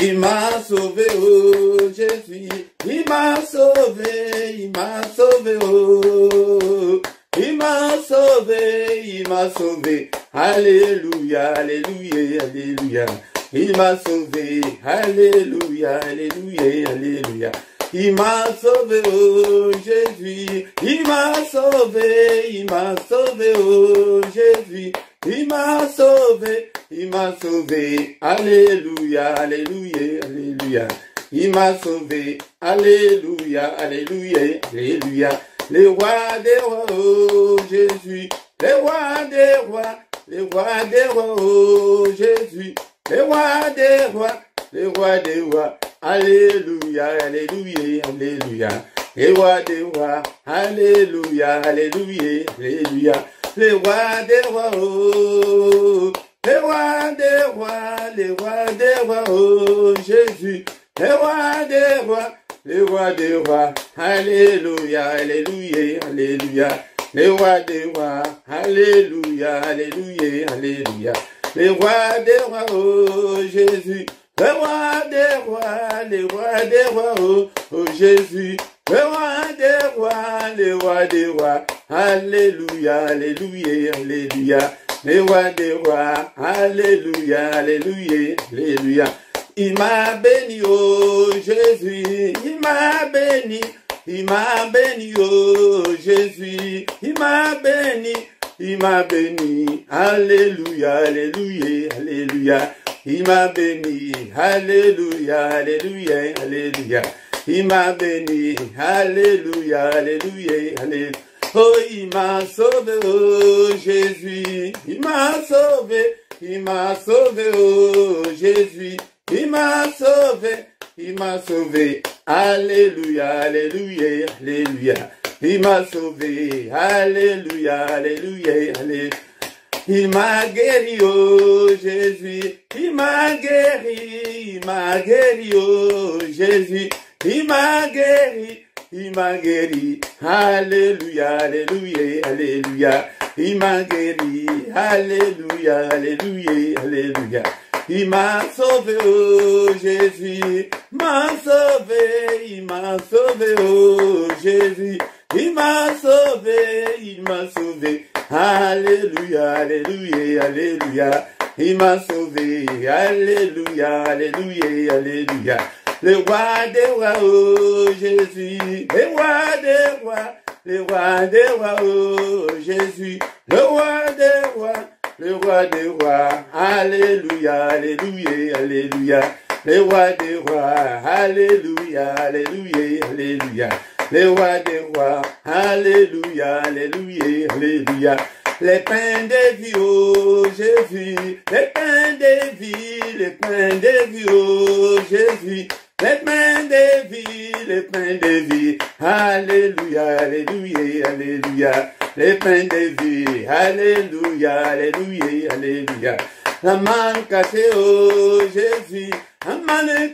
Il m'a sauvé, oh Jésus, il m'a sauvé, oh. Il m'a sauvé, alléluia, alléluia, alléluia. Il m'a sauvé, alléluia, alléluia, alléluia. Il m'a sauvé, oh Jésus, il m'a sauvé, oh Jésus. Il m'a sauvé, alléluia, alléluia, alléluia. Il m'a sauvé, alléluia, alléluia, alléluia. Les rois des rois, oh Jésus, les rois des rois, oh Jésus, les rois des rois, alléluia, alléluia, alléluia. Les rois des rois, alléluia, alléluia, alléluia. Les rois des rois, oh, les rois des rois, oh Jésus, les rois des rois, alléluia, alléluia, alléluia. Les rois des rois, alléluia, alléluia, alléluia. Les rois des rois, oh Jésus, les rois des rois, oh Jésus, les rois des rois, alléluia, alléluia, alléluia. Les rois des rois, alléluia, alléluia, alléluia. Il m'a béni, oh Jésus, il m'a béni, oh Jésus, il m'a béni, alléluia, alléluia, alléluia. Il m'a béni, alléluia, alléluia, alléluia. Il m'a béni, alléluia, alléluia, alléluia. Oh, il m'a sauvé, oh Jésus, il m'a sauvé, oh Jésus, il m'a sauvé, alléluia, alléluia, alléluia. Il m'a sauvé, alléluia, alléluia, alléluia. Il m'a guéri, oh Jésus, il m'a guéri, oh Jésus, il m'a guéri, alléluia, alléluia, alléluia. Il m'a guéri, alléluia, alléluia, alléluia. Il m'a sauvé, oh Jésus, m'a sauvé, oh Jésus. Il m'a sauvé, alléluia, alléluia, alléluia. Il m'a sauvé, alléluia, alléluia, alléluia. Le roi des rois, oh Jésus, le roi des rois, oh Jésus, le roi des rois, alléluia, alléluia, alléluia. Le roi des rois, alléluia, alléluia, alléluia. Les rois des rois, alléluia, alléluia, alléluia. Les pains de vie, oh Jésus, les pains de vie, oh Jésus, les pains de vie, alléluia, alléluia, alléluia. Les pains de vie, alléluia, alléluia, alléluia. La main cachée, oh Jésus, la main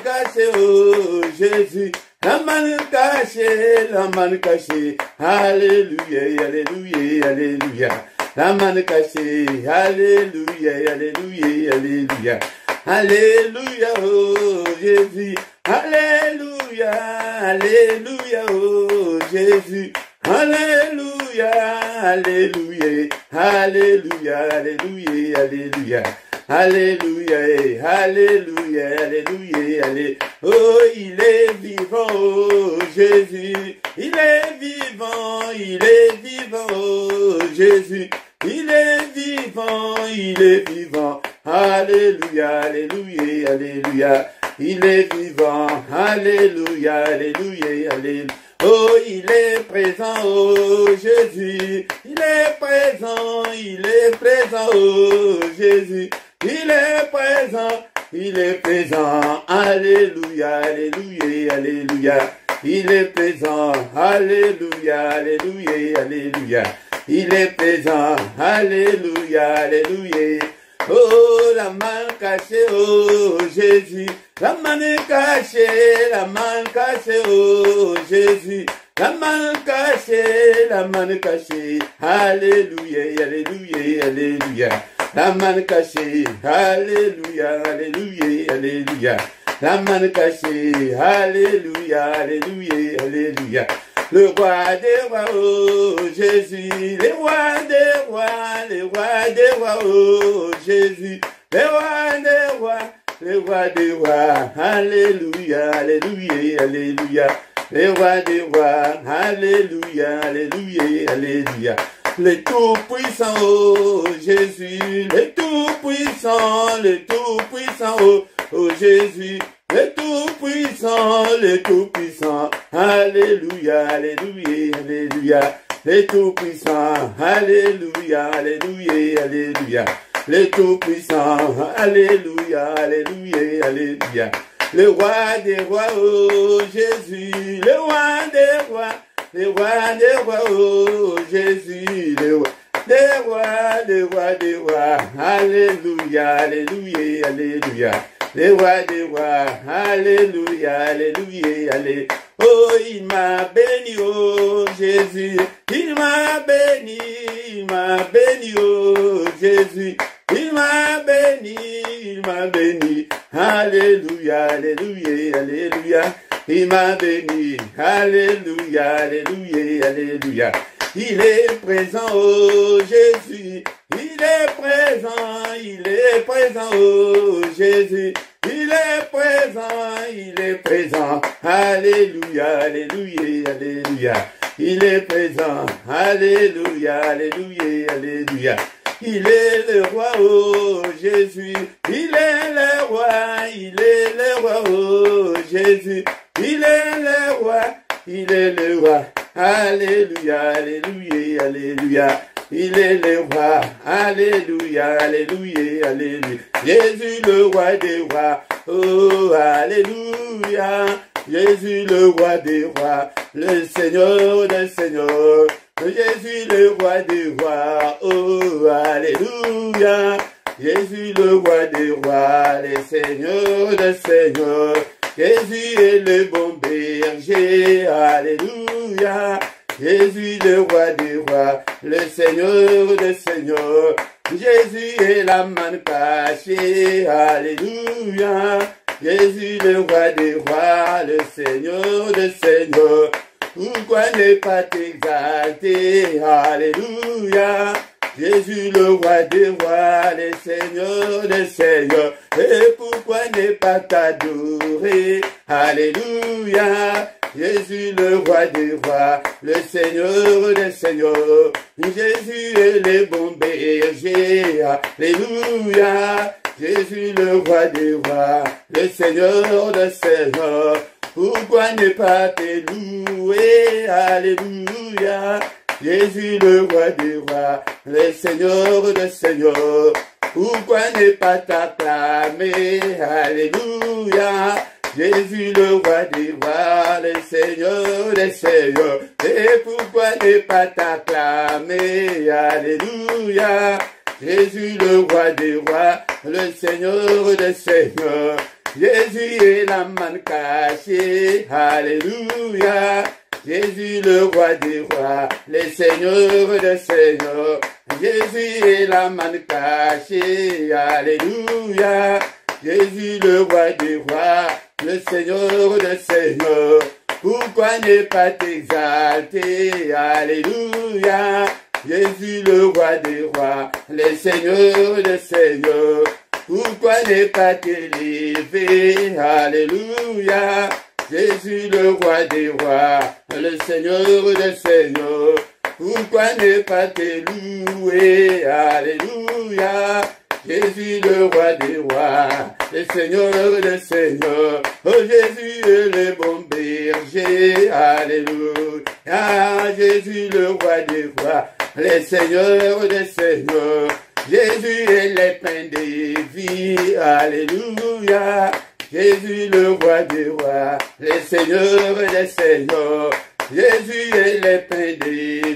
cachée, oh Jésus. La main cachée, alléluia, alléluia, alléluia. La main cachée, alléluia, alléluia, alléluia. Alléluia, oh Jésus, alléluia, alléluia, oh Jésus. Alléluia, alléluia, alléluia, alléluia, alléluia. Alléluia, alléluia, alléluia, alléluia. Oh, il est vivant, oh Jésus. Il est vivant, oh Jésus. Il est vivant, alléluia, alléluia, alléluia. Il est vivant, alléluia, alléluia, alléluia. Oh, il est présent, oh Jésus. Il est présent, oh Jésus. Il est présent, alléluia, alléluia, alléluia. Il est présent, alléluia, alléluia, alléluia. Il est présent, alléluia, alléluia. Oh, la main cachée, oh Jésus. La main cachée, oh Jésus. la main cachée, la main cachée. Alléluia, alléluia, alléluia. La main cachée, alléluia, alléluia, alléluia. La main cachée, alléluia, alléluia, alléluia. Le roi des rois, oh Jésus, les rois des rois, les rois des rois, oh Jésus, les rois des rois, les rois des rois, alléluia, alléluia, alléluia. Les rois des rois, alléluia, alléluia, alléluia. Le tout-puissant, oh Jésus, le tout-puissant, oh Jésus, le tout-puissant, alléluia, alléluia, alléluia. Le tout-puissant, alléluia, alléluia, alléluia. Le tout-puissant, alléluia, alléluia, alléluia. Le roi des rois, oh Jésus, le roi des rois, le roi des rois, oh Jésus, le roi des rois, des rois, des rois, alléluia, alléluia, alléluia. Les rois des rois, alléluia, alléluia, alléluia. Oh, il m'a béni, oh Jésus, il m'a béni, oh Jésus, il m'a béni, alléluia, alléluia, alléluia. Il m'a béni, alléluia, alléluia, alléluia. Il est présent, oh Jésus, il est présent, oh Jésus, il est présent, alléluia, alléluia, alléluia. Il est présent, alléluia, alléluia, alléluia. Il est le roi, oh Jésus, il est le roi, oh Jésus, il est le roi, alléluia, alléluia, alléluia. Il est le roi, alléluia, alléluia, alléluia. Jésus le roi des rois, oh alléluia. Jésus le roi des rois, le Seigneur des seigneurs. Jésus le roi des rois, oh alléluia. Jésus le roi des rois, le Seigneur des seigneurs. Jésus est le bon berger, alléluia. Jésus le roi des rois, le Seigneur des seigneurs. Jésus est la manne cachée, alléluia. Jésus le roi des rois, le Seigneur des seigneurs. Pourquoi ne pas t'exalter, alléluia. Jésus le roi des rois, le Seigneur des seigneurs. Et pourquoi ne pas t'adorer, alléluia. Jésus le roi des rois, le Seigneur des seigneurs. Jésus est le bon berger, alléluia. Jésus le roi des rois, le Seigneur des seigneurs. Pourquoi ne pas te louer, alléluia. Jésus le roi des rois, le Seigneur des seigneurs. Pourquoi ne pas t'acclamer, alléluia. Jésus le roi des rois, le Seigneur des seigneurs. Et pourquoi ne pas t'acclamer, alléluia. Jésus le roi des rois, le Seigneur des seigneurs. Jésus est la manne cachée, alléluia. Jésus le roi des rois, le Seigneur des seigneurs. Jésus est la manne cachée, alléluia. Jésus le roi des rois, le Seigneur des seigneurs. Pourquoi ne pas t'exalter, alléluia. Jésus le roi des rois, le Seigneur des seigneurs. Pourquoi ne pas t'élever, alléluia. Jésus le roi des rois, le Seigneur des seigneurs. Pourquoi ne pas te louer, alléluia. Jésus le roi des rois, le Seigneur des seigneurs. Oh Jésus est le bon berger, alléluia. Jésus le roi des rois, le Seigneur des seigneurs. Jésus est le pain de vie, alléluia. Jésus le roi des rois, le Seigneur des seigneurs. Jésus est le pain de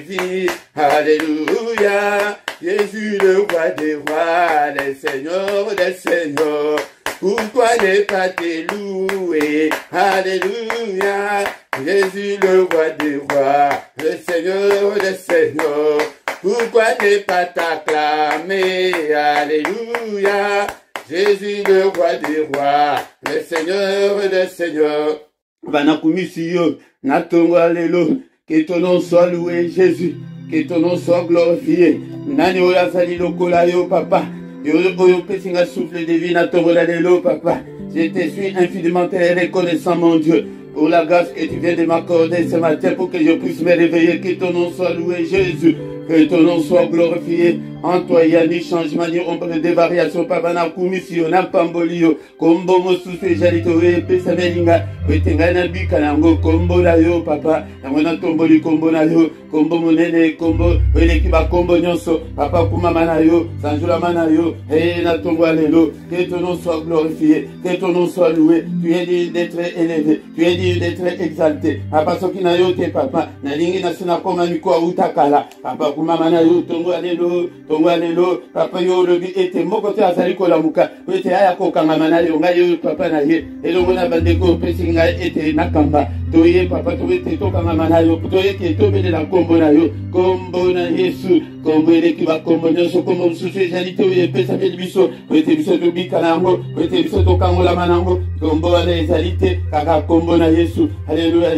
vie, alléluia. Jésus le roi des rois, le Seigneur des seigneurs. Pourquoi ne pas te louer? Alléluia. Jésus le roi des rois, le Seigneur des seigneurs. Pourquoi ne pas t'acclamer? Alléluia. Jésus le roi des rois, le Seigneur des seigneurs. Vanakumisiyo, natongo alléluia. Que ton nom soit loué, Jésus. Que ton nom soit glorifié. Nani oya sali lokola yo, papa. Oyo pesinga souffle de vie, natongo alléluia, papa. Je te suis infiniment reconnaissant, mon Dieu, pour la grâce que tu viens de m'accorder ce matin pour que je puisse me réveiller. Que ton nom soit loué, Jésus. Que ton nom soit glorifié. En toi, il y a ni changement, ni ombre de variation. Papa na kumisio, na pambolio. Kombo mosusu jalito pesa melinga. Wetenga na bika nango kombo na yo, papa. Namona tomboli kombo na yo. Kombo monene, kombo. Wele kiba kombo nyonso. Papa kumama na yo. Sanjula mana yo. Hey, na tombo alelo. Que ton nom soit glorifié. Que ton nom soit loué. Tu es digne d'être élevé. Tu es digne d'être exalté. Papa soki na yo te, papa. Na lingi na sina koma mikwa utakala. Papa kumama na yo. Tombo alelo. Tongo alelo, papa yo lobi ete moko te azali kolamuka ete aya kokangama na yo ngai yo papa na ye elongo na bandeko pesi ngai ete nakamba toye papa to ete tokangama na yo toye ke tobelela kombo na yo kombo na Yesu kombo eleki bakombo nyonso kombo mosusu ezali te oyo epesami biso ete biso tobika nango ete biso tokangolama nango kombo wana ezali te kaka kombo na Yesu. Alléluia.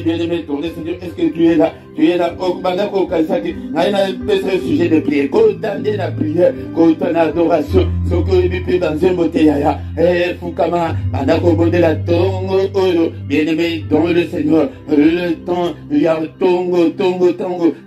Bien-aimé, ton Seigneur, est-ce que tu es là? Tu es là, Bandako Kansaki, Naina un sujet de prière, condamner la prière, condamner l'adoration, ce que tu peux dans un boteyaya, Fukama, Bandako Bonde la Tongo, bien-aimé, dans le Seigneur, le temps, il y a Tongo,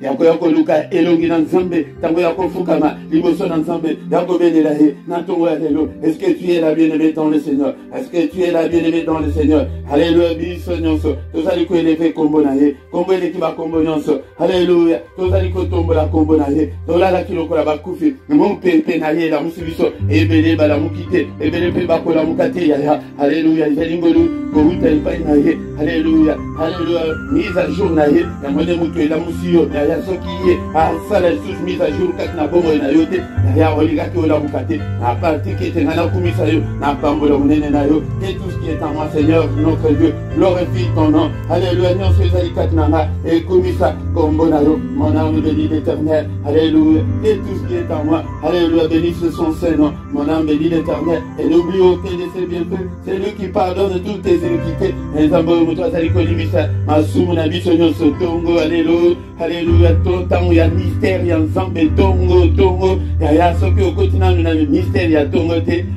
Yako Luka, Elongi Nanzambe, Tango Yako Fukama, Liboson Nanzambe, Yako Benelahe, Nantongo Alléluia. Est-ce que tu es là, bien-aimé, dans le Seigneur? Est-ce que tu es là, bien-aimé, dans le Seigneur? Alléluia, Bissonionso, tous allez quoi les faits combo naye, combo les qui va combo nyonso, alléluia, tous allez quoi tombe la combo naye, tola la kilo kola bakufi, mon pepe naye la musibiso, ebele bala mukite, ebele pe bakola mukate ya, alléluia, jalingolu, kouta ipai naye, alléluia, alléluia, mise à jour naye, la monnaie mutu la musio, ya soki a sala sous mise à jour kat na bongo na yote, ya oliga ke ola mukate, na parti qui était na kumisa yo, na pambola munene na yo, et tout ce qui est en moi, Seigneur, notre Dieu, glorifie ton nom. Alléluia, non, c'est Zalikat Nanga, et Komisa, Kombonayo, mon âme bénit l'Éternel. Alléluia, et tout ce qui est en moi. Alléluia, bénisse son Saint-Nom, mon âme bénit l'Éternel. Et n'oublie aucun de ses bienfaits. C'est lui qui pardonne toutes tes iniquités. Et Zambo, Moutoua, Zalikolibisa, Masou, Nabi, Sonyo, Sotongo, Alléluia, Alléluia, ton temps, il y a mystère, il y a Zambé, Tongo, il y a ce que au quotidien, nous avons mystère, il y a Tongo,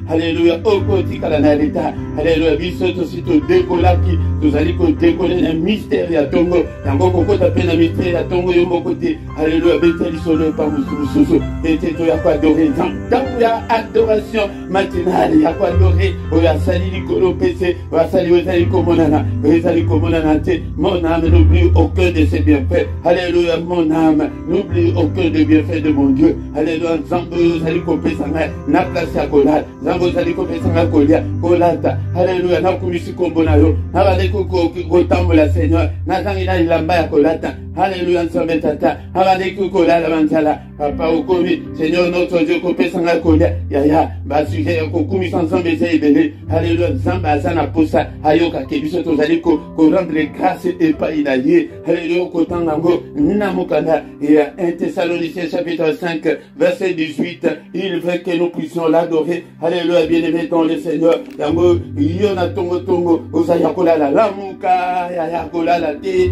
Alléluia, au quotidien, Alléluia, Alléluia, biso aussi to décolaki, nous allons décoller un mystère à Tongo, yango koko tapé un mystère à Tongo yombo côté, alléluia, beteli solo pas mususu, et tu as quoi adorer, dans la adoration matinale, il y a quoi adorer, il y a sali likolo pc, il y a sali ozali komonana, ozali komonana te, mon âme n'oublie aucun de ses bienfaits, alléluia, mon âme n'oublie aucun des bienfaits de mon Dieu, alléluia, zambo ozali kopesanga, na place ya kolala, zambo ozali kopesanga kolia, kolata, alléluia, na kumisi kombo na yo, na bale kotambola Seigneur, na zangi na ilamba ya kolata, alléluia, nzambe tata, na bale kokolala manzala, papa okomi, Seigneur notre Dieu, kopesanga kolia, yaya, ba sujet ya kokumisa nzambe eza ebele, alléluia, nzambe aza na posa, ayoka ke biso tozali ko rendre grâce epai na ye, alléluia, kotanga ngo, na mokanda, et 1 Thessaloniciens chapitre 5, verset 18, il veut que nous puissions l'adorer, alléluia, bien-aimé dans le Seigneur, yango, yona tongo tongo, osaya kolala lamuka, yaya kolala te,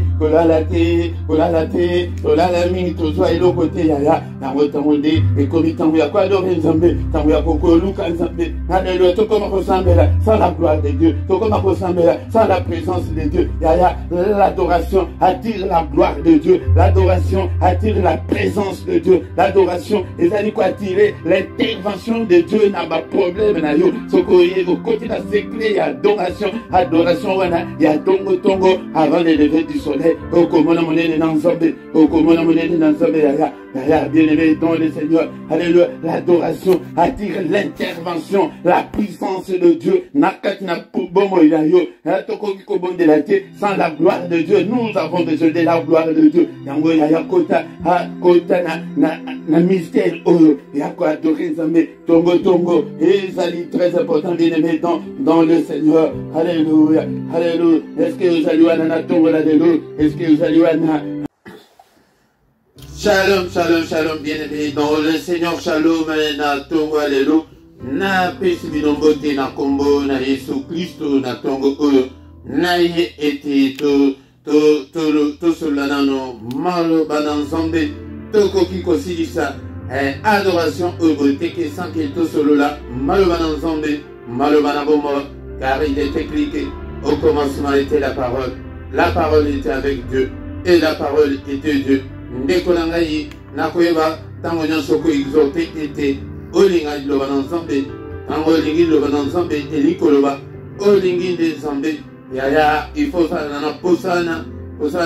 kolala mingi tozwa eloko te yaya, yango tango nde, ekomi tango ya koadore nzambe, tango ya kokoluka nzambe, alléluia, tokoma kosambela sans la gloire de Dieu, tokoma kosambela sans la présence de Dieu, yaya, l'adoration attire la gloire de Dieu, l'adoration attire la présence de Dieu, l'adoration, ezali ko attirer l'intervention de Dieu na ba problème na yo, soko yego côté na secret ya adoration wana ya tongo avant le lever du soleil, okomona monene na nzambe, okomona monene na nzambe yaya, bien-aimé dans le Seigneur, alléluia, l'adoration attire l'intervention, la puissance de Dieu, nakat na bomo ya yo, toko ki kobonde la te, sans la gloire de Dieu, nous avons besoin de la gloire de Dieu, yango ya kota na mystère oyo ya ko adorer Nzambe tongo ezali très important bien aimé dans le Seigneur. Alléluia, alléluia. Est-ce que vous allez wana tongo la lelo? Est-ce que vous allez wana? Shalom, shalom, shalom, bien aimé dans le Seigneur. Shalom, na tongo alléluia. Na pesi binombote na kombo na Yesu Kristo na tongo oyo na ye ete to solanano malo bananzambe to koki kosilisa adoration oyo teke sanke to solola malo bananzambe malo banabomo, car il est écrit au commencement était la parole était avec Dieu et la parole était Dieu. Ndekolangai nakoyeba tango nyonso ko exhorté était olinga liloba na Nzambe tango olingi liloba na Nzambe elikoloba olingi nde Nzambe yaya il faut sala na posana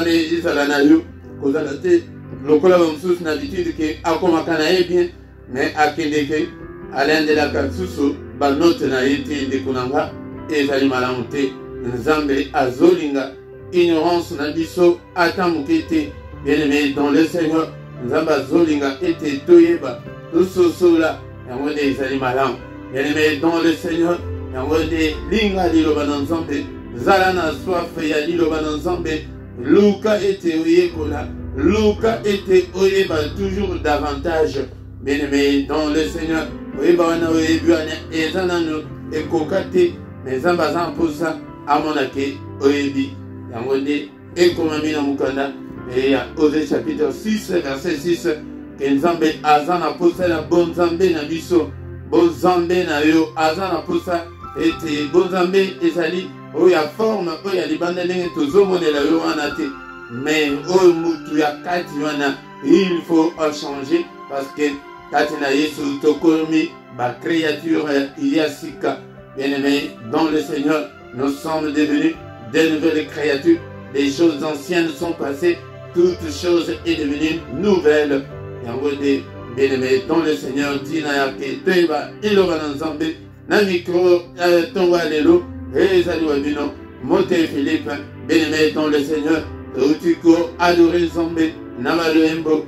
ezala na yo kozala te lokola bamosusu na habitude ke akomaka na ye bien mais akende ke alendelaka lisusu banote na ye te ndeko na nga ezali malamu te. Nzambe azolinga ignorance na biso ata moke te. Bien-aimé dans le Seigneur, Nzambe azolinga ete toyeba tososola yango nde ezali malamu. Bien-aimé dans le Seigneur, yango nde linga liloba na Nzambe, zala na soif ya liloba na Nzambe, luka ete oyekola, luka ete oyeba toujours davantage. Bien-aimé dans le Seigneur, oyeba wana oyebi wana eza nano ekoka te, mais Nzambe aza mposa amonake oyebi yango nde ekomami na mukanda. Et Osée chapitre 6, verset 6, que Nzambe aza na posa na bon Nzambe na biso, bon Nzambe na yo aza na posa ete bon Nzambe ezali oyo ya forme oyo ya libanda ndenge tozomonela yo wana te, mais oyo mutu ya kati wana il faut changer parce que kati na Yesu tokomi ba créature ya sika. Bien-aimé dans le Seigneur, nous sommes devenus de nouvelles créatures, les choses anciennes sont passées, toute chose est devenue nouvelle. Yango de bien-aimé dans le Seigneur, tina yake toeba iloba na Nzambe na micro tonga lelo ezali wabino mote Philippe. Bien-aimé dans le Seigneur, utiko adorer Nzambe na maloembo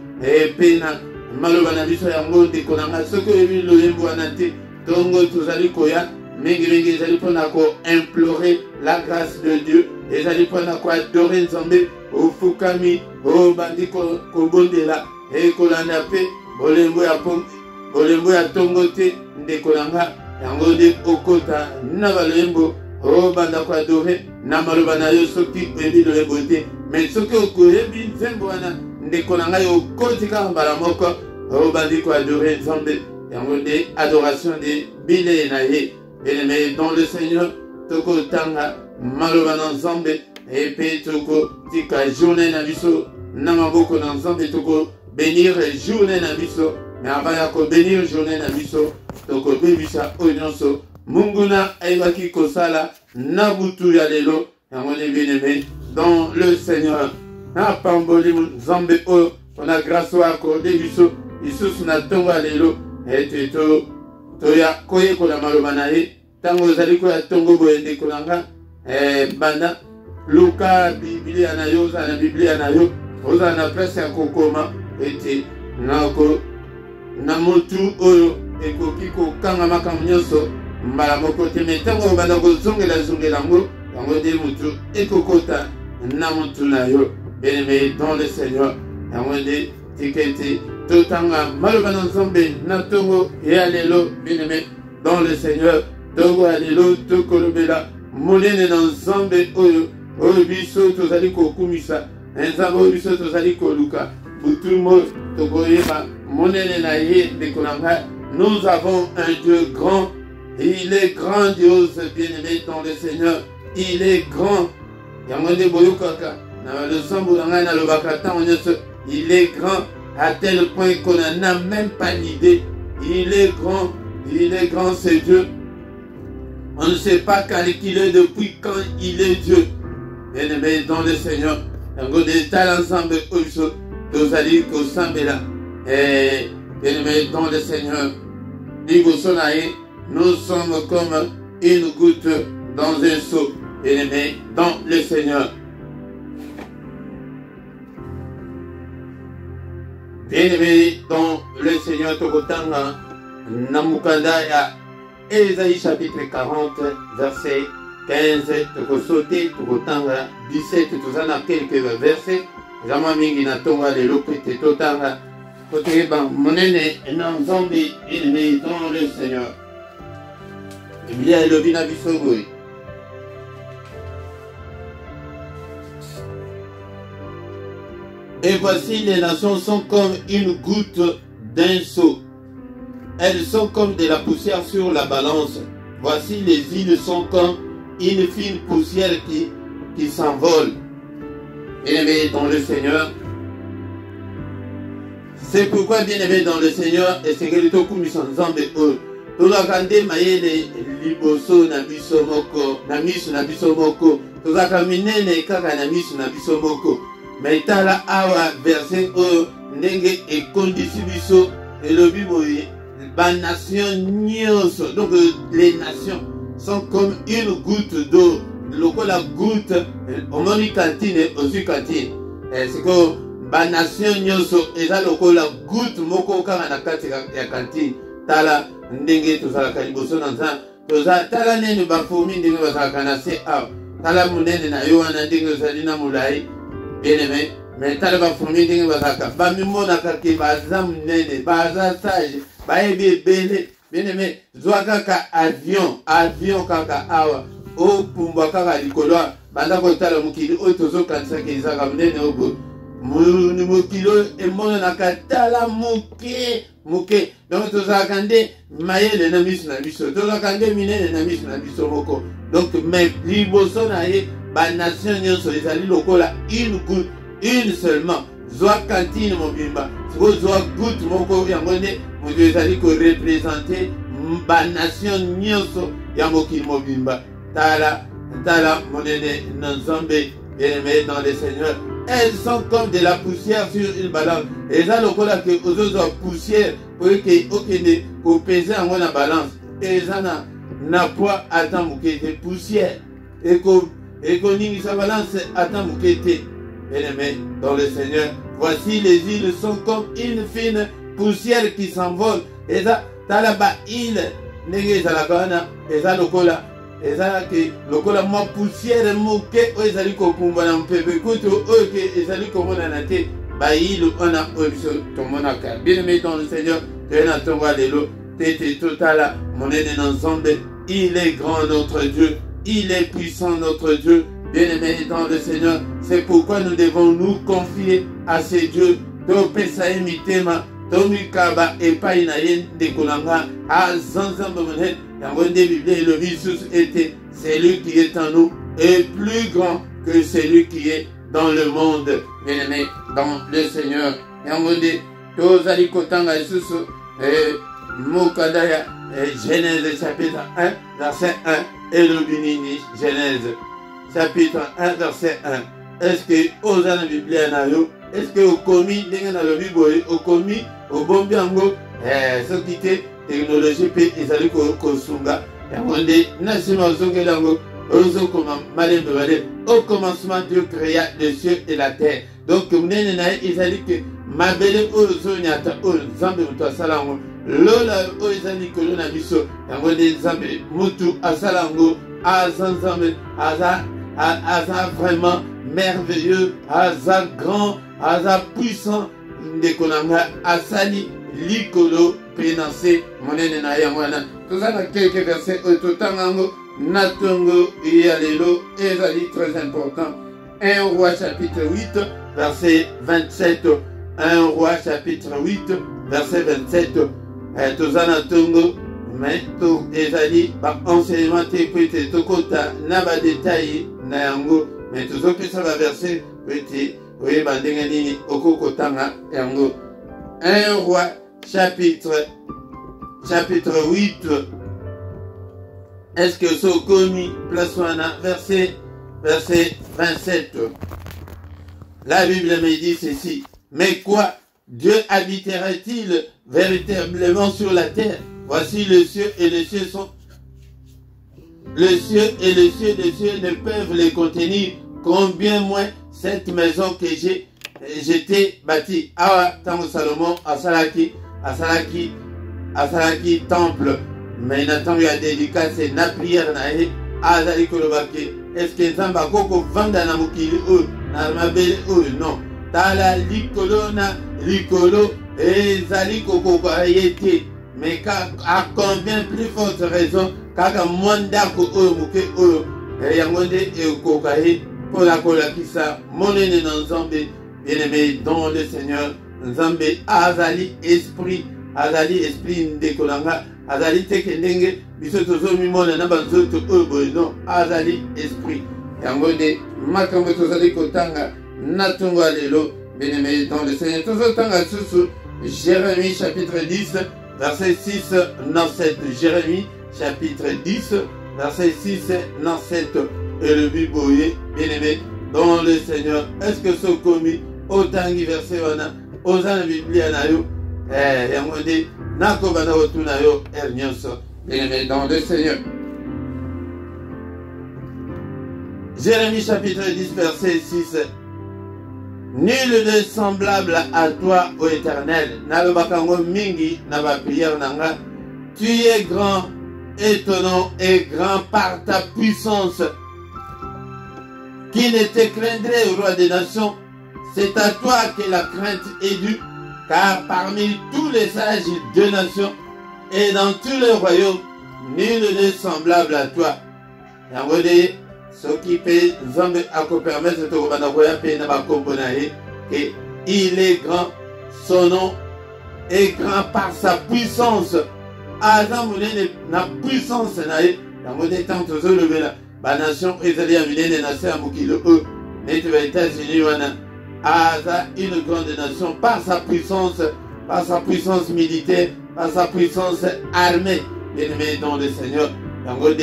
pena maloba na biso yango ndeko nanga soko ebi loembo wana te tongo tozali koya mingi ezali mpona ko implorer la grâce de Dieu, ezali mpona ko adorer Nzambe ofukami obandi kobondela ekolanda pe bolembo ya tongo te ndeko nanga yango nde okota na balembo obanda ko adore na maloba na yo soki oyebi lolembo te, mais soki okoyebi nzembo wana ndeko nanga yo okoti kaka mbala moko obandi ko adore Nzambe yango nde adoration de bile na ye. Bien-aimé dans le Seigneur, toko tanga maloba na Nzambe epe toko tika journée na biso na maboko na Nzambe toko bénir journée na biso, mais avant ya ko bénir journée na biso toko bebisa oyo nyonso munguna ayebaki kosala na butu ya lelo yango nde bien-aimé dans le Seigneur na pamboli Nzambe oyo mpona grâce oyo akorde biso lisusu na ntongo ya lelo ete toya koyekola maloba na ye ntango ozali koya ntongo boye ndeko na nga banda luka biblia na yo ozala na biblia na yo ozala na place ya kokoma ete na motu oyo ekoki kokanga makambo nyonso mbala moko te, me ntango obanda kozongela yango yango nde motu ekokota na motu na yo. Bien-aimé dans le Seigneur, yango nde tika ete totanga maloba na Nzambe na ntongo ya lelo. Bien-aimé dans le Seigneur, tongo ya lelo tokolobela monene na Nzambe oyo biso tozali kokumisa, Nzambe oyo biso tozali koluka butumo tokoyeba monene na ye ndeko na nga. Nous avons un Dieu grand, il est grandiose. Bien-aimé dans le Seigneur, il est grand. Yango nde boyokaka na losambo na ngai nalobaka ntango nyonso, il est grand à tel point qu'on n'a même pas l'idée. Il est grand, c'est Dieu. On ne sait pas qu'il est depuis quand il est Dieu. Bien-aimé dans le Seigneur, yango de tal ensemble oiso tozali kosambela. Bien-aimé dans le Seigneur, nous sommes comme une goutte dans un seau. Bien-aimé dans le Seigneur. Bien-aimé dans le Seigneur Tokotanga, Namukanda ya Ésaïe chapitre 40, verset 15, Tokosote, Tokotanga, 17, Tozana quelques versets, Zama mingi na tonga le lopete totanga, Koteba monene nan zombi, bien-aimé dans le Seigneur. Biblia elobina bisogoi. Et voici les nations sont comme une goutte d'un seau. Elles sont comme de la poussière sur la balance. Voici les îles sont comme une fine poussière qui s'envole. Bien-aimés dans le Seigneur. C'est pourquoi bien-aimés dans le Seigneur, et c'est que le toku misonzambe eux. Tolakande mayele liboso na biso moko, na misu na biso moko. Tozaka minene kaka na misu na biso moko. Mais tala awa verset o ndenge ekondisi biso elobi boye ba nation nyonso. Donc les nations sont comme une goutte d'eau. Lokola goutte omoni cantine aussi cantine. C'est que ba nation nyonso eza lokola goutte moko kaka na kati ya cantine. Tala ndenge tozalaka liboso na nzambe. Tala nene bafourmi ndenge bazalaka na se awa. Tala munene na yo wana ndenge ozali na molai. Bien-aimé, mais tala bafourmi ndenge bazalaka. Bamimonaka ke baza munene, baza sage, bayebi ebele. Bien-aimé, zwa kaka avion kaka awa. O pumbwa kaka likolo banda kotala mokili oyo tozokanisaka ezaka munene obo. Mokilo emonanaka tala moke. Donc tozalaka nde mayele na miso na biso, tozalaka nde minene na miso na biso moko. Donc mais liboso na ye banation nyonso ezali lokola une goutte, une seulement. Zwa kantine mobimba, siko zwa goutte moko yango nde moto ezali korepresente banation nyonso ya mokili mobimba. Tala monene na Nzambe, bien-aimé dans le Seigneur. Elles sont comme de la poussière sur une balance. Et ça, le cola que aux autres poussière pour que peser en la balance. Et ça n'a pas atteint de poussière. Et qu'on sa balance atteint de bien-aimé dans le Seigneur. Voici les îles sont comme une fine poussière qui s'envole. Et ça, t'as là-bas île. N'est-ce pas la et ça, le cola. Ezala ke lokola mwa poussière moke o ezali kokumba na mpepe kutu o ke ezali komona na te ba yilo ona o biso tomona ka. Bien-aimé dans le Seigneur, tena tonga lelo tete totala monene na Nzambe. Il est grand notre Dieu, il est puissant notre Dieu. Bien-aimé dans le Seigneur, c'est pourquoi nous devons nous confier à ces dieux. To pesa emitema Tomikaba et Païnaïen de Kolanga à Zanzambe Monet. Dans le Bible, le Jésus était celui qui est en nous est plus grand que celui qui est dans le monde. Bien-aimé dans le Seigneur. Yangode, Tozali Kotanga Jesus, Mokadaya, Genèse chapitre 1, verset 1, et le Binini, Genèse chapitre 1, verset 1. Est-ce que Ozana Bible anayo? Est-ce que au commis, dans le Bible, au commis, au bon biango, ce qui était technologie pe ezali kosunga yangonde nasima ozokelango ozokoma malembe bale. Au commencement Dieu créa les cieux et la terre. Donc munene na ezali ke mabele ozonyata Nzambe mutu asalango lola o ezali kolo na biso yangonde Nzambe mutu asalango azanzambe aza vraiment merveilleux, aza grand, aza puissant ndekonanga asali likolo pénancé monene na yamwana. Tozana quelques versets ototangango natongo yalelo ezali très important. 1 Roi chapitre 8 verset 27. 1 Roi chapitre 8 verset 27. Tozana tongo mais to ezali ba enseignement te pete tokota na ba détail na yango mais tozopesa ba verset pete oye bandenge nini okokotanga yango. 1 Roi chapitre 8. Est-ce que ce commis place verset 27. La Bible me dit ceci. Mais quoi? Dieu habitera-t-il véritablement sur la terre? Voici le ciel et les cieux sont... Le ciel et les cieux des cieux ne peuvent les contenir. Combien moins cette maison que j'ai j'étais bâti. Awa, Tango Salomon, Asalaki temple. Mais Nathan lui a dédicace na prière na he. Azali kolobaki. Est-ce que Nzamba koko vanda na mukili ou na mabele ou non? Tala likolo na likolo et zali koko bayete. Mais à combien plus forte raison kaka mwanda ko ou muke ou yangonde e kokahi pour la kolakisa monene na Nzambe. Bien-aimé dans le Seigneur, Nzambe azali esprit ndekolanga azali tekendenge biso tozomi mona na banzoto oyo non azali esprit yango de makambo tozali kotanga na tongo lelo. Bien-aimé dans le Seigneur, tozotanga susu Jérémie chapitre 10 verset 6 na 7. Jérémie chapitre 10 verset 6 na 7 et le biboye. Bien-aimé dans le Seigneur, est-ce que ce commis otangi verset wana ozana Biblia na yo yango de nakobana otuna yo nyonso. Bien-aimé dans le Seigneur, Jérémie chapitre 10 verset 6. Nul n'est semblable à toi, ô Éternel. Nalobakango mingi na ba prière nanga. Tu es grand, étonnant et grand par ta puissance. Qui ne te craindrait, au roi des nations? C'est à toi que la crainte est due, car parmi tous les sages de nations et dans tous les royaumes, nul n'est semblable à toi. Yangode, ce qui peut Nzambe à permettre de Robanagoya Pena Bakombonae, et il est grand, son nom est grand par sa puissance. Azamune na puissance nae, Yangode tant aux lever là, ba nation Israël a mené des nations à Mukilo E, mais tu vas États-Unis wana. Aza une grande nation par sa puissance militaire, par sa puissance armée. Bien-aimé dans le Seigneur, Yangode,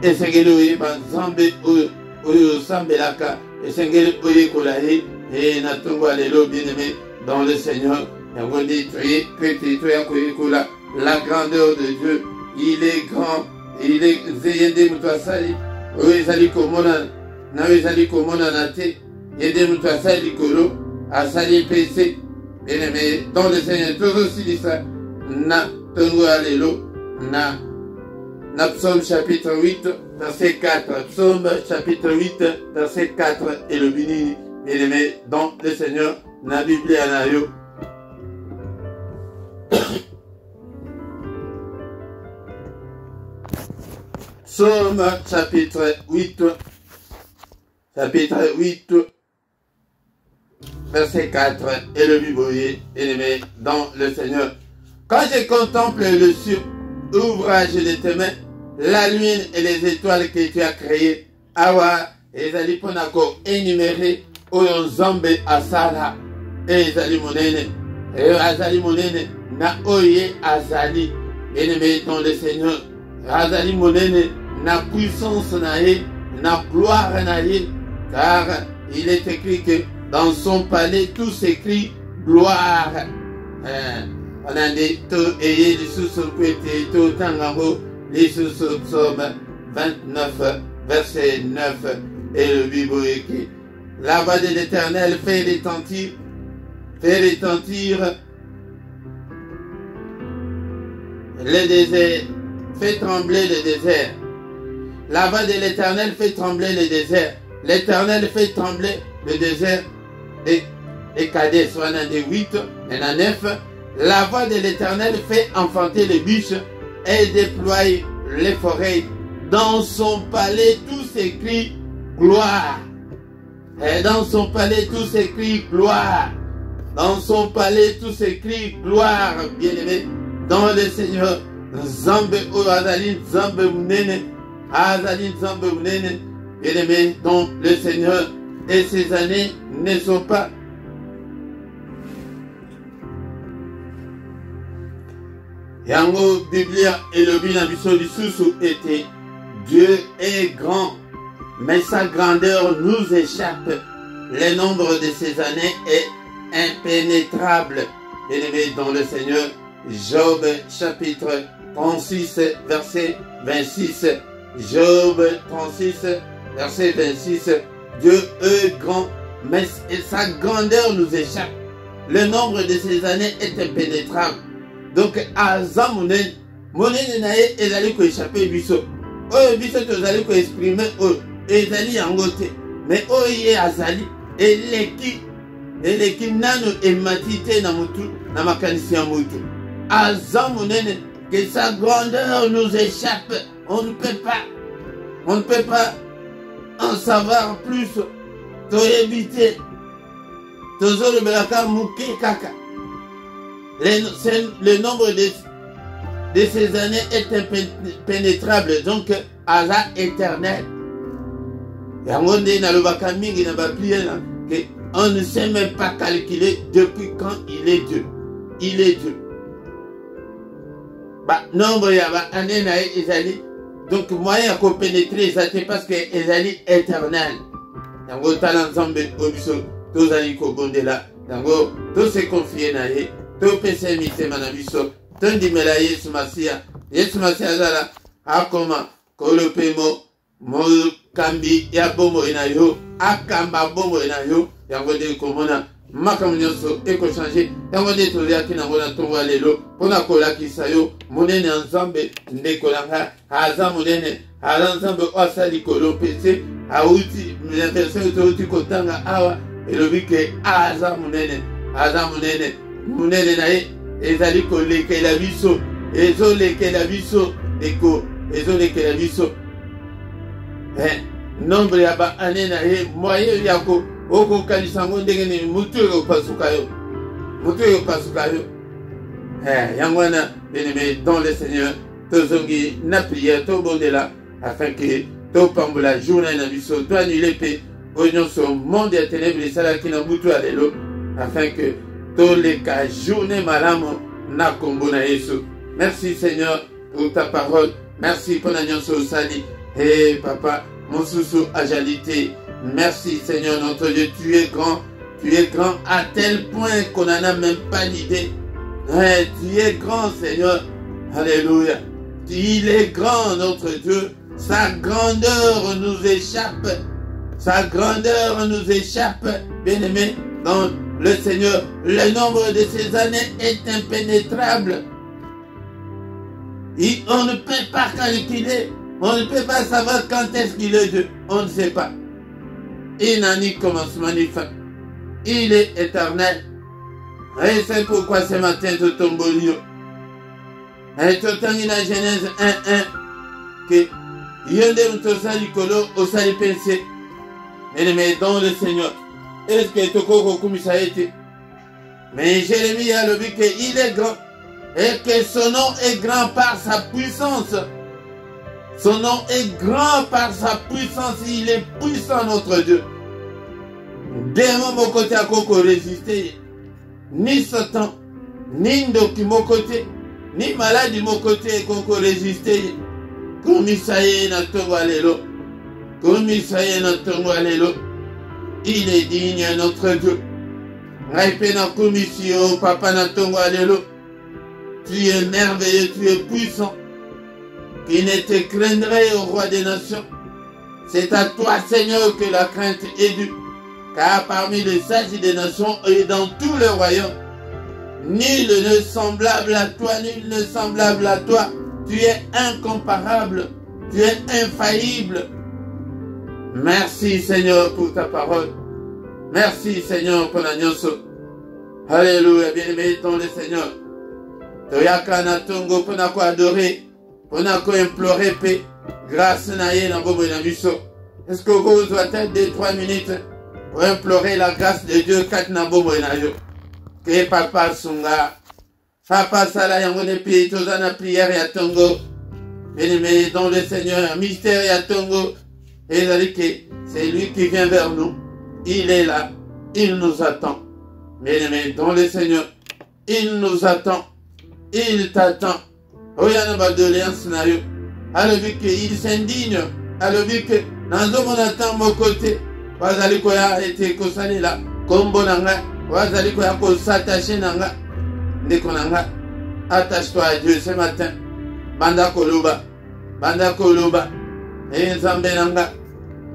Esengeli oye banzambe oyo sambelaka, Esengeli oye kolahe, et natongo alelo. Bien-aimé dans le Seigneur, Yangode, la grandeur de Dieu, il est grand, il est zeyende mutwasali, oye zali komona, nawe zali komona nate. Yede mutu asali kolo, asali pc. Bien-aimé dans le Seigneur, tout aussi dit ça. Na tongo alelo, na psaume chapitre 8, verset 4. Psaume chapitre 8, verset 4. Et le béni, bien-aimé dans le Seigneur, na Bible anayo. Psaume chapitre 8. Chapitre 8. Verset 4, et le biboyer, bien-aimé dans le Seigneur. Quand je contemple le ciel, ouvrage de tes mains, la lune et les étoiles que tu as créées, awa, ezali ponako énuméré, oyo Nzambe asala, ezali monene, na oye azali, bien-aimé dans le Seigneur, azali monene, na puissance nae, na gloire nae, car il est écrit que dans son palais, tout s'écrit gloire. On a dit tout et les sous-soukwete, tout tangambo, les sous-somme 29, verset 9, et le Bible écrit. La voix de l'Éternel fait retentir le désert, fait trembler le désert. La voix de l'Éternel fait trembler le désert. L'Éternel fait trembler le désert des Cadès, soit dans des 8 et dans 9. La voix de l'Éternel fait enfanter les biches et déploie les forêts. Dans son palais, tout s'écrit gloire. Et dans son palais, tout s'écrit gloire. Dans son palais, tout s'écrit gloire, bien-aimé. Dans le Seigneur, Nzambe o azali Nzambe munene, azali Nzambe munene, bien-aimé, dans le Seigneur. Et ces années ne sont pas Yango Biblia et le binabiso du sous était Dieu est grand, mais sa grandeur nous échappe. Le nombre de ces années est impénétrable. Bien-aimé dans le Seigneur, Job chapitre 36, verset 26. Job 36, verset 26. Dieu est grand mais sa grandeur nous échappe. Le nombre de ses années est impénétrable. Donc, aza monene nae ezali ko échapper biso. Oyo biso tozali ko exprimer oyo ezali yango te. Mais oyo ye azali eleki nano emati te na mutu na makanisi ya mutu. Aza monene que sa grandeur nous échappe. On ne peut pas en savoir plus. Toyebite tozolo belaka muke kaka. Le nombre de ces années est impénétrable, donc hasard éternel. Yango nde nalobaka mingi na baplie na que on ne sait même pas calculer depuis quand il est Dieu. Il est Dieu. Bah nombre ya ba année na ezali donc moyen à pénétrer ça c'est parce que ezali éternel. Yango tala nzambe obiso tozali ko bondela. Yango to se confier na ye. To pese mitema na biso tondimela Yesu Masia azala akoma kolopemo mokambi ya bombo na yo akamba bombo na yo yango de komona makambo nyonso eko changer yango de toliaki nango na tongo lelo pona kolakisa yo monene nzambe ndeko langa aza monene ala nzambe osali kolopese auti l'inversion toti kotanga awa elobi ke aza monene munene na ye ezali kolekela biso ezolekela biso ezolekela biso nombre ya ba ane na ye moyen yako okokanisa ngo ndenge nini mutu ekopasuka yo yango wana bien-aimé dans le Seigneur tozongi na prière tobondela afin que topambola journée na biso toannule mpe oyo nyonso monde ya ténèbre esalaki na butu ya lelo afin que toleka journée malamu na kombo na Yesu. Merci Seigneur pour ta parole. Merci pour la nyonso sali. Hey papa, mon sous agilité. Merci Seigneur notre Dieu, tu es grand à tel point qu'on n'en a même pas l'idée. Hey, tu es grand Seigneur. Alléluia. Il est grand notre Dieu. Sa grandeur nous échappe. Bien-aimé, dans le Seigneur, le nombre de ses années est impénétrable. Et on ne peut pas calculer, on ne peut pas savoir quand est-ce qu'il est Dieu. On ne sait pas. Il n'a ni commencement ni fin. Il est éternel. Et c'est pourquoi ce matin, tu tombes au lieu. Et tu t'en la Genèse 1:1 que Yonde Mtosali Kolo Osali Pensé. Mais dans le Seigneur. Est-ce que Toko Kumisa été? Mais Jérémie a le dit qu'il est grand et que son nom est grand par sa puissance. Son nom est grand par sa puissance. Il est puissant notre Dieu. Démon mon côté à Koko résister. Ni Satan, ni Ndoki mon côté, ni maladie mon côté Koko résister. Kumisaye na tongo alelo. Kumisaye na tongo alelo. Il est digne notre Dieu. Raipe na commission, papa na tongo alelo. Tu es merveilleux, tu es puissant. Qui ne te craindrait au roi des nations. C'est à toi, Seigneur, que la crainte est due. Car parmi les sages des nations et dans tout le royaume, nul ne semblable à toi, nul ne semblable à toi. Tu es incomparable, tu es infaillible. Merci Seigneur pour ta parole. Merci Seigneur pour la nyonso. Alléluia, bien-aimé dans le Seigneur. Toyaka na tongo pour na ko adorer, pour na ko implorer paix, grâce na ye na bobo na biso. Est-ce que vous doit être 2-3 minutes pour implorer la grâce de Dieu kat na bobo na yo. Que papa sunga. Papa sala yango ne pi tozana prière ya tongo. Bien-aimé dans le Seigneur, mystère ya tongo. Et il a dit que c'est lui qui vient vers nous. Il est là. Il nous attend. Bien-aimé, dans le Seigneur, il nous attend. Il t'attend. Oyana badoléance na yo. Alors vu qu'il s'indigne. Alors vu que dans mon attend mon côté. Wazali koya été kosani là. Kombo nanga. Wazali koya ko s'attacher nanga. Ndeko nanga. Attache-toi à Dieu ce matin. Banda koloba. Banda koloba. Et Nzambe nanga.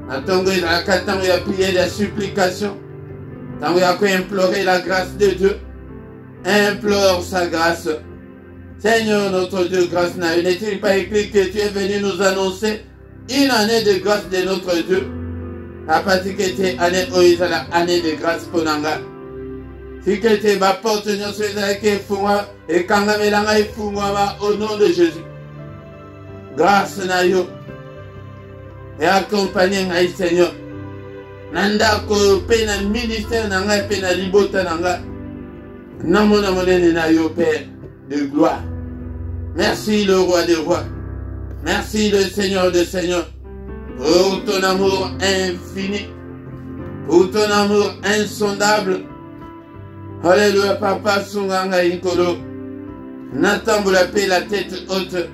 Atongo il a 4 ans, il a prié la supplication. Tant qu'il y a qu'à implorer la grâce de Dieu, implore sa grâce. Seigneur notre Dieu, grâce n'est-il pas écrit que tu es venu nous annoncer une année de grâce de notre Dieu? À partir que tu es année la année de grâce pour Nanga. Si que tu vas porter nos choses avec et quand au nom de Jésus. Grâce na yo. Et accompagner Ngai Seigneur. Nanda ko pe na ministère Nanga pe na libota Nanga. Namona monene na yo Père de gloire. Merci le roi des rois. Merci le Seigneur des seigneurs. Pour ton amour infini. Pour ton amour insondable. Alléluia, papa, Sunganga Inkolo. Natambula paix la tête haute.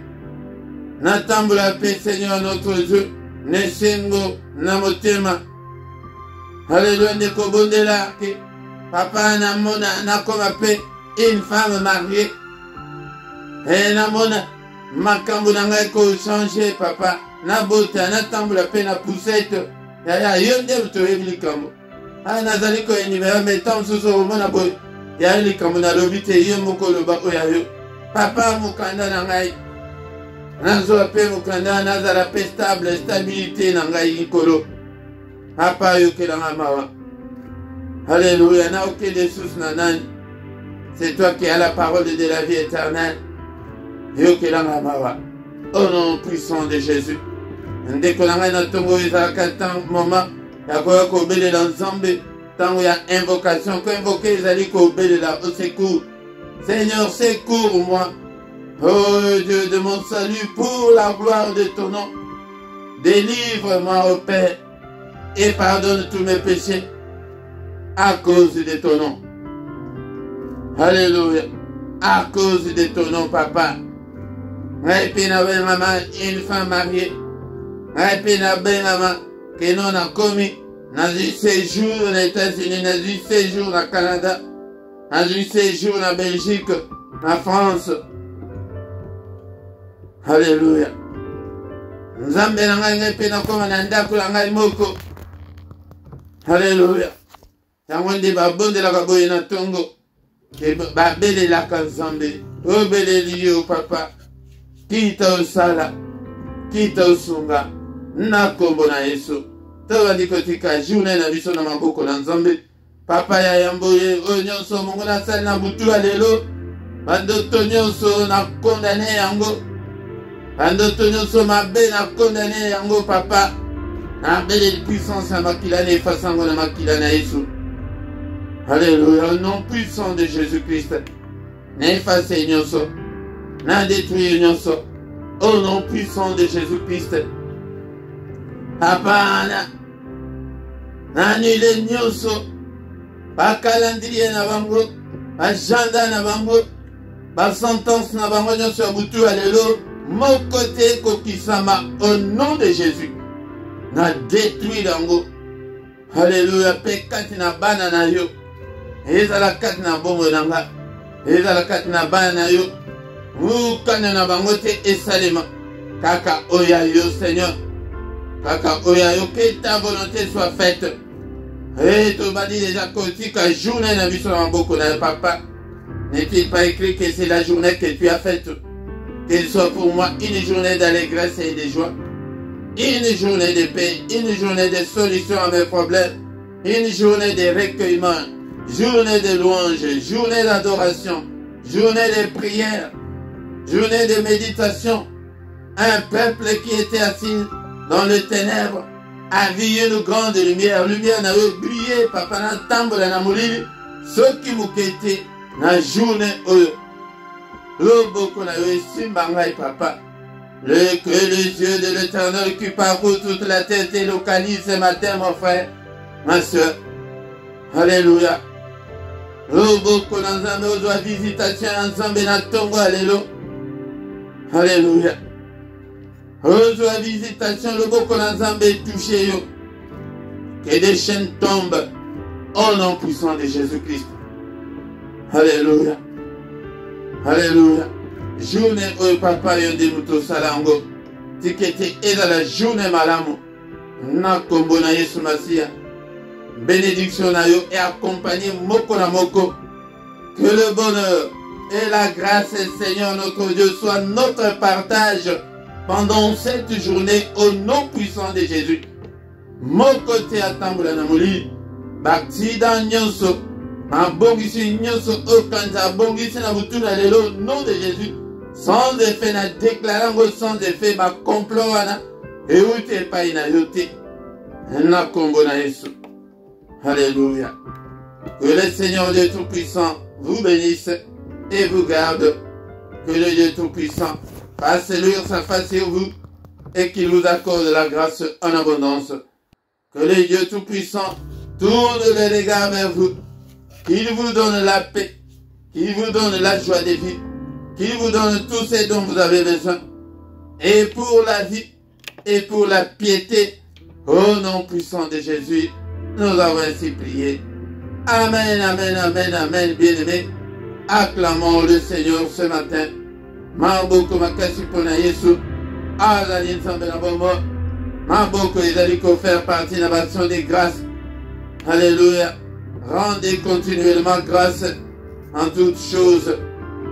Natambula paix, Seigneur notre Dieu. Nesengo Namotema. Alléluia, Nekobondela. Papa, Namona, Nakoma paix, une femme mariée. Et Namona, Makambunanga ko changer, papa. Nabota, Natambula paix, na poussette. Yaya, yonde, tu es likambo. Ah, nazali ko enimera metam suso mona boy. Ya li kamuna lobite yo mokolo ba oyayo. Papa mukanda na ngai. Nazo pe mukanda nazara pe stabilité na ngai ikolo. Papa yo ke la mawa. Alléluia, na aucun des sous na nani. C'est toi qui as la parole de la vie éternelle. Yo ke la mawa. Au nom puissant de Jésus. Ndekolanga na tongo izaka tant moment. Yakoya kobele la nzambe. Tant il y a invocation, quand invoquer les alliés kobele la au secours. Seigneur, secours-moi. Oh Dieu de mon salut, pour la gloire de ton nom. Délivre-moi, ô Père, et pardonne tous mes péchés à cause de ton nom. Alléluia. À cause de ton nom, papa. Une femme mariée. Que non a commis dans un séjour aux États-Unis, dans un séjour au Canada, dans un séjour en Belgique, en France. Alléluia. Nzambe na ngai ngai pe na koma na ndako na ngai moko. Alléluia. Yango nde babondelaka boye na tongo. Ke babelelaka Nzambe. Obeleli yo papa. Kita osala. Kita osunga. Na kombo na Yesu. Toba dikotika journée na biso na maboko na Nzambe. Papa ya yamboye nyonso mongo na sali na butu alelo. Bandoto nyonso na condamné yango. Bandoto nyonso mabe na condamné yango papa. Na belle puissance na makila na efasango na makila na Yesu. Alléluia, au nom puissant de Jésus-Christ. Na efface nyonso. Na détruire nyonso. Au nom puissant de Jésus-Christ. Hapana. Annule nyonso. Ba calendrier na bango. Ba agenda na bango. Ba sentence na bango nyonso ya butu alelo. Mon côté kokisama au nom de Jésus. Na détruit dango. Alléluia. Pekati na bana na yo. Ezala kati na bongo nanga. Ezala kati na bana na yo. Mukana na bango te esalema. Kaka oya yo Seigneur. Kaka oya yo, que ta volonté soit faite. Et tu m'as dit déjà que journée na biso na maboko na papa. N'est-il pas écrit que c'est la journée que tu as faite? Qu'elle soit pour moi une journée d'allégresse et de joie. Une journée de paix, une journée de solution à mes problèmes. Une journée de recueillement. Journée de louange, journée d'adoration. Journée de prière. Journée de méditation. Un peuple qui était assis dans les ténèbres a vu une grande lumière. Lumière n'a brillé, papa na tambola na molili. Ceux qui m'ont na journée Loboko na simba ngai papa. Que les yeux de l'Éternel qui parcourt toute la terre te localise ce matin, mon frère, ma soeur. Alléluia. Loboko na nzambe ozwa visitation ya nzambe na tongo alelo. Alléluia. Ozwa visitation loboko na nzambe touché yo. Que des chaînes tombent au nom puissant de Jésus-Christ. Alléluia. Alléluia. Journée oyo papa yo nde moto salango. Tikete eza la journée malamu. Na kombo na Yesu Masia. bénédiction na yo et accompagner moko na moko. Que le bonheur et la grâce, Seigneur notre Dieu, soit notre partage pendant cette journée au nom puissant de Jésus. Moko te atambula na moli, bakti dan nyonso, ma bongisi nyonso okanza bongisi na butu na lelo, nom de Jésus. Sans effet na déclarant sans effet ma complot wana et où t'es pas inayoté na kombo na Yesu. Alléluia. Que le Seigneur Dieu Tout-Puissant vous bénisse et vous garde. Que le Dieu Tout-Puissant fasse luire sa face sur vous et qu'il vous accorde la grâce en abondance. Que le Dieu Tout-Puissant tourne les regards vers vous, qu'il vous donne la paix, qu'il vous donne la joie de vivre, qu'il vous donne tout ce dont vous avez besoin, et pour la vie, et pour la piété, au nom puissant de Jésus, nous avons ainsi prié. Amen, amen, amen, amen, bien-aimés. Acclamons le Seigneur ce matin. Maboko makasi pona Yesu, azali nzambe na bombo, maboko ezali ko faire partie na l'action des grâces. Alléluia. Rendez continuellement grâce en toutes choses.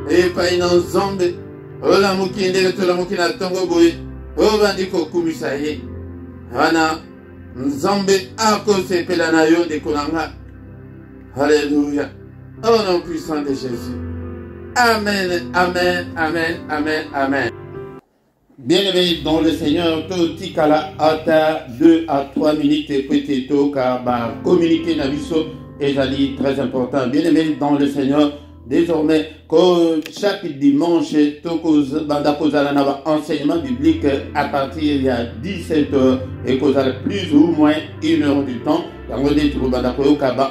Et pas une nzambe, ola mukinde to la mukina tongo boy, obandi ko kumisa ye. Wana nzambe ako sepela na yo de kolanga. Alléluia. Au nom puissant de Jésus. Amen, amen, amen, amen, amen. Bien-aimés dans le Seigneur, Totikala Ata 2 à 3 minutes et petit car communiquer Nabiso est très important. Bien-aimés dans le Seigneur, désormais, chaque dimanche, enseignement biblique à partir il y a 17h et plus ou moins 1 heure du temps.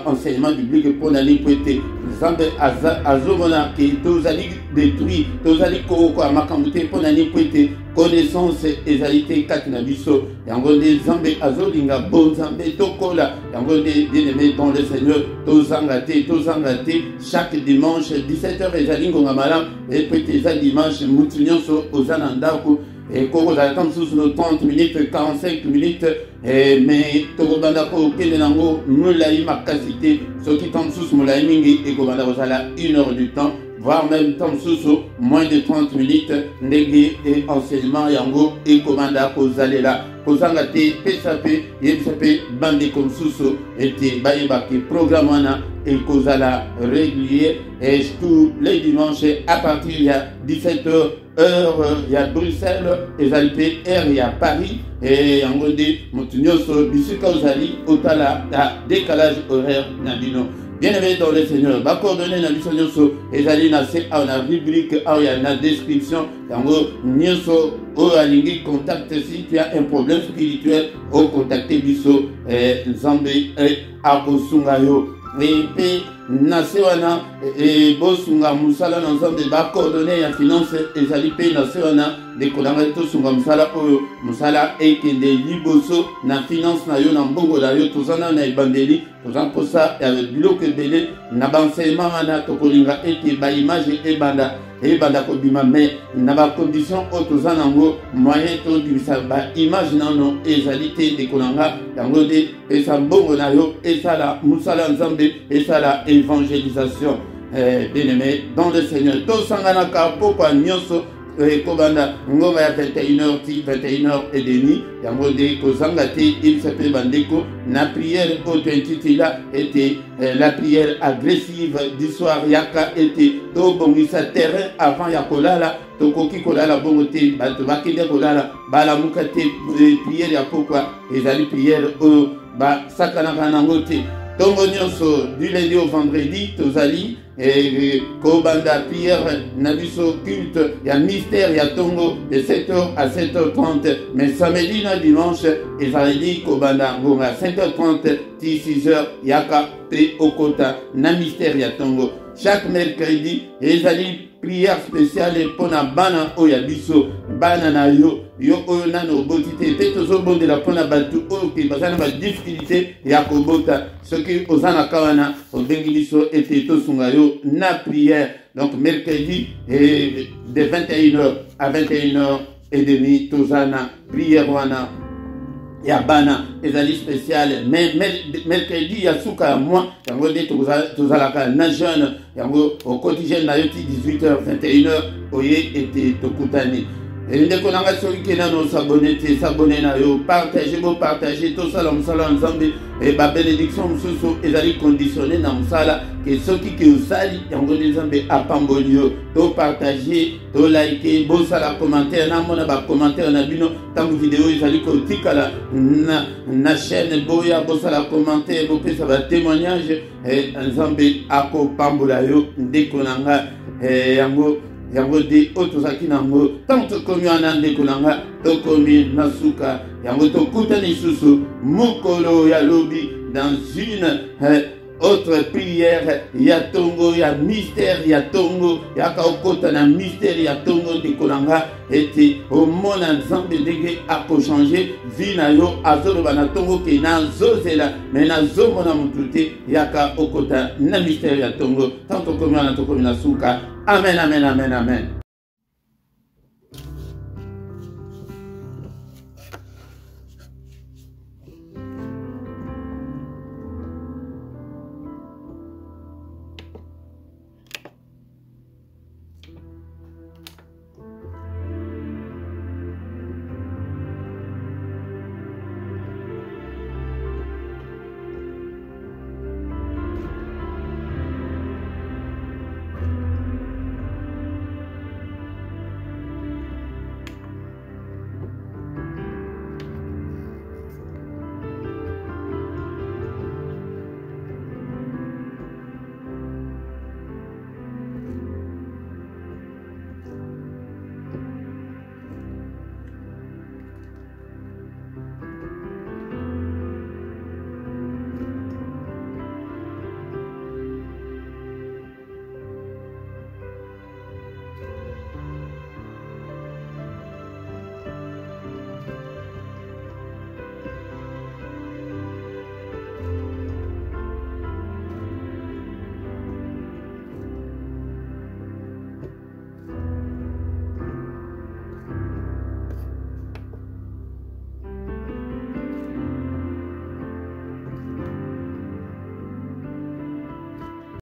Enseignement biblique pour l'année prêtée. Zambe azomona qui tozali détruit, tozali koko amakamute pour l'année prêtée. Connaissance et égalité katinabiso. Yango de Zambe azolinga bon Zambe tokola. Yango de bien-aimés dans le Seigneur. Tozangate chaque dimanche 17h et zalingo ngamalam et prêtez ça dimanche mutunyoso ozanandako. Et quand vous attendez sous nos 30 minutes, 45 minutes, mais Togobandako, Kemenango, Moulaï Makasité, ceux qui tombent sous Moulaï Mingi, et Gobanda Rosala, 1 heure du temps, voire même temps sous moins de 30 minutes, Négé et enseignement Yango, et Gobandako Zalela, Kozangate, PSAP, YPSAP, Bandi comme sous et Bayebaki, programme et Kozala régulier, et tous les dimanches à partir il y a 17h. Il y a Bruxelles, et Zalipé, il y a Paris, et en gros, Montunyoso, Bisuka Ozali, Otala, décalage horaire, Nabino. Bien-aimé dans le Seigneur, ma coordonnée Nabisonyoso, et Zali Nassé, à la rubrique, il y a la description, en gros, Nyoso, au aligné, contacte si tu as un problème spirituel, au contacter Bisso, Zambé, et Abosungayo. Et puis, Nasewana et Bosunga Musala ensemble de bas coordonnées et finance et Zalipe Nasewana de Kodamato Sunga Musala Oyo Musala et Kende Liboso na finance na yo na mbongo da yo tozana na ebandeli tozan pour ça et avec bloc belé na banselement na tokolinga et ba image et banda ko bima mais na ba condition otozana ngo moyen to dibisa ba image nano ezalité de kolanga yango de et sa mbongo na yo et ça la Musala ensemble et ça la évangélisation, bien-aimé dans le Seigneur. Tout sangana kapo kwa nyoso kobanda ngoma ya 21h 21h30 yango de kozangate il s'appelle bandeko na prière authentique était la prière agressive du soir yaka était to bongisa terrain avant ya kolala to koki kolala bongote bato bakende kolala bala mukate prière ya pourquoi ezali prière o ba sakana kanangote. Tongo nyonso du lundi au vendredi, tozali et Kobanda prière nabiso culte, il y a mystère, il y a Tongo de 7h à 7h30, mais samedi na dimanche, et samedi Kobanda Gonga 5h30, 6h, Yaka P Okota, na mystère, il y a Tongo. Chaque mercredi, les alliés prière spéciale pour na bana oyabiso, bana na yo oyo nano botite, peut ozo bonde la pona batu oyo ki bazana ba difficulté ya kobota, ce qui ozana kawana obengibiso et to sungayo na prière. Donc mercredi et de 21h à 21h30 tozana prière wana ya bana ezali spécial mercredi ya suka ya moi yango nde tozalaka na jeune yango okoti jeune na yo ti 18h 21h oye ete tokutani ndeko na ngai soki ke nano sabone te sabone na yo partage tosala mosala nzambe babénédiction mosusu ezali conditionné na mosala ke soki ke osali yango nde nzambe apamboli yo topartage tolike bosala commentaire namona bacommentaire na bino ntango video ezali kotikala na chaîne boya bosala commentaire bopesa batémoignage nzambe akopambola yo ndeko na ngai yango de otozaki nango tant tokomi wana ndeko na nga tokomi na suka yango tokutani lisusu mokolo ya lobi dans une autre prière ya tongo ya mystère ya tongo yaka okota na mystère ya tongo ndeko na nga ete omona nzambe ndenge akochange vi na yo azoloba na tongo ke nazozela me nazomona motu te yaka okota na mystère ya tongo tant tokomi wana tokomi na suka. Amen, amen, amen, amen.